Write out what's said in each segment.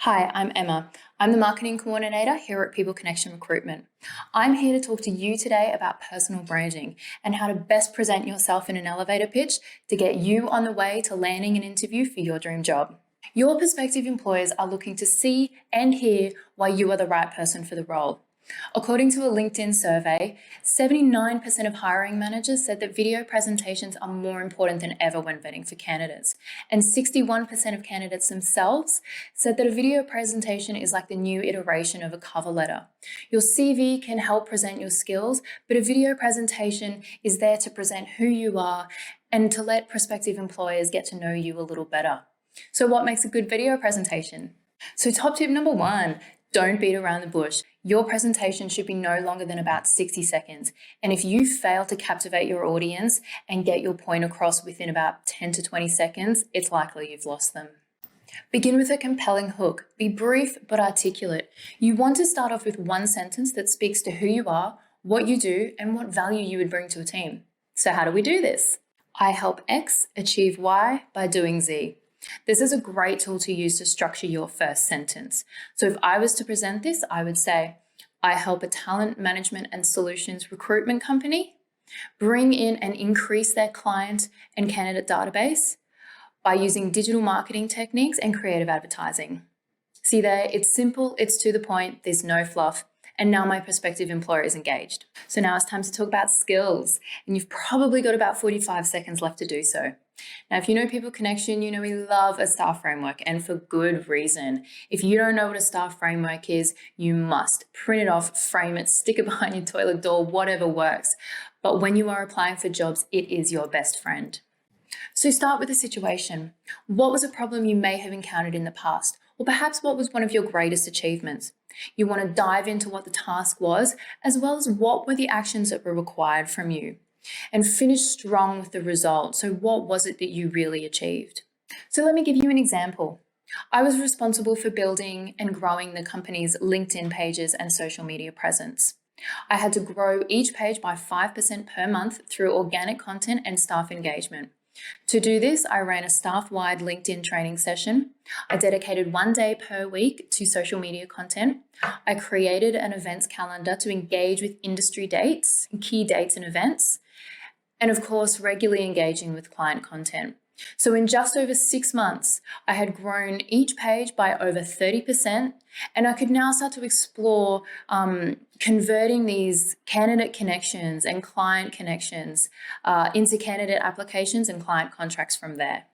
Hi, I'm Emma. I'm the marketing coordinator here at People Connection Recruitment. I'm here to talk to you today about personal branding and how to best present yourself in an elevator pitch to get you on the way to landing an interview for your dream job. Your prospective employers are looking to see and hear why you are the right person for the role. According to a LinkedIn survey, 79% of hiring managers said that video presentations are more important than ever when vetting for candidates. And 61% of candidates themselves said that a video presentation is like the new iteration of a cover letter. Your CV can help present your skills, but a video presentation is there to present who you are and to let prospective employers get to know you a little better. So what makes a good video presentation? So top tip number one, don't beat around the bush. Your presentation should be no longer than about 60 seconds. And if you fail to captivate your audience and get your point across within about 10 to 20 seconds, it's likely you've lost them. Begin with a compelling hook. Be brief but articulate. You want to start off with one sentence that speaks to who you are, what you do, and what value you would bring to a team. So how do we do this? I help X achieve Y by doing Z. This is a great tool to use to structure your first sentence. So if I was to present this, I would say, I help a talent management and solutions recruitment company bring in and increase their client and candidate database by using digital marketing techniques and creative advertising. See there, it's simple, it's to the point, there's no fluff. And now my prospective employer is engaged. So now it's time to talk about skills. And you've probably got about 45 seconds left to do so. Now, if you know People Connection, you know we love a STAR framework, and for good reason. If you don't know what a STAR framework is, you must print it off, frame it, stick it behind your toilet door, whatever works. But when you are applying for jobs, it is your best friend. So start with a situation. What was a problem you may have encountered in the past? Or perhaps what was one of your greatest achievements? You want to dive into what the task was, as well as what were the actions that were required from you. And finish strong with the result. So what was it that you really achieved? So let me give you an example. I was responsible for building and growing the company's LinkedIn pages and social media presence. I had to grow each page by 5% per month through organic content and staff engagement. To do this, I ran a staff-wide LinkedIn training session. I dedicated 1 day per week to social media content. I created an events calendar to engage with industry dates, key dates and events, and of course, regularly engaging with client content. So in just over 6 months, I had grown each page by over 30%, and I could now start to explore converting these candidate connections and client connections into candidate applications and client contracts from there.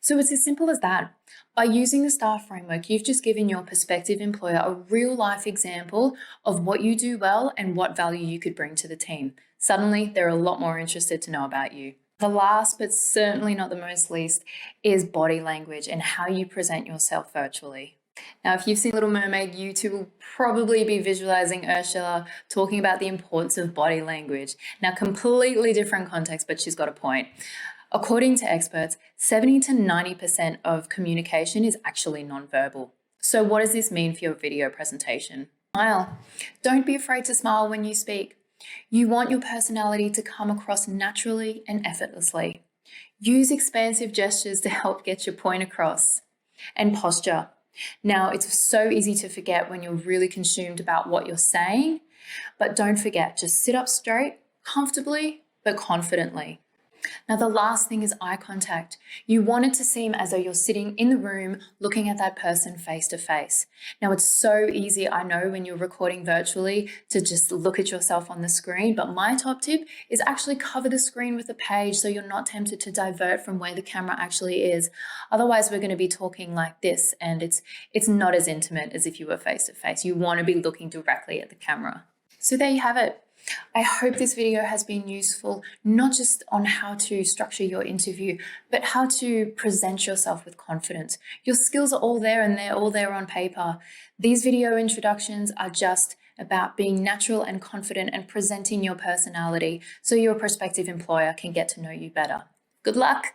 So it's as simple as that. By using the STAR framework, you've just given your prospective employer a real life example of what you do well and what value you could bring to the team. Suddenly, they're a lot more interested to know about you. The last, but certainly not the most least, is body language and how you present yourself virtually. Now, if you've seen Little Mermaid, you too will probably be visualizing Ursula talking about the importance of body language. Now, completely different context, but she's got a point. According to experts, 70 to 90% of communication is actually nonverbal. So what does this mean for your video presentation? Smile. Don't be afraid to smile when you speak. You want your personality to come across naturally and effortlessly. Use expansive gestures to help get your point across. And posture. Now, it's so easy to forget when you're really consumed about what you're saying, but don't forget, just sit up straight, comfortably, but confidently. Now, the last thing is eye contact. You want it to seem as though you're sitting in the room looking at that person face to face. Now, it's so easy, I know, when you're recording virtually to just look at yourself on the screen, but my top tip is actually cover the screen with a page so you're not tempted to divert from where the camera actually is. Otherwise, we're going to be talking like this, and it's not as intimate as if you were face to face. You want to be looking directly at the camera. So there you have it. I hope this video has been useful, not just on how to structure your interview, but how to present yourself with confidence. Your skills are all there and they're all there on paper. These video introductions are just about being natural and confident and presenting your personality so your prospective employer can get to know you better. Good luck.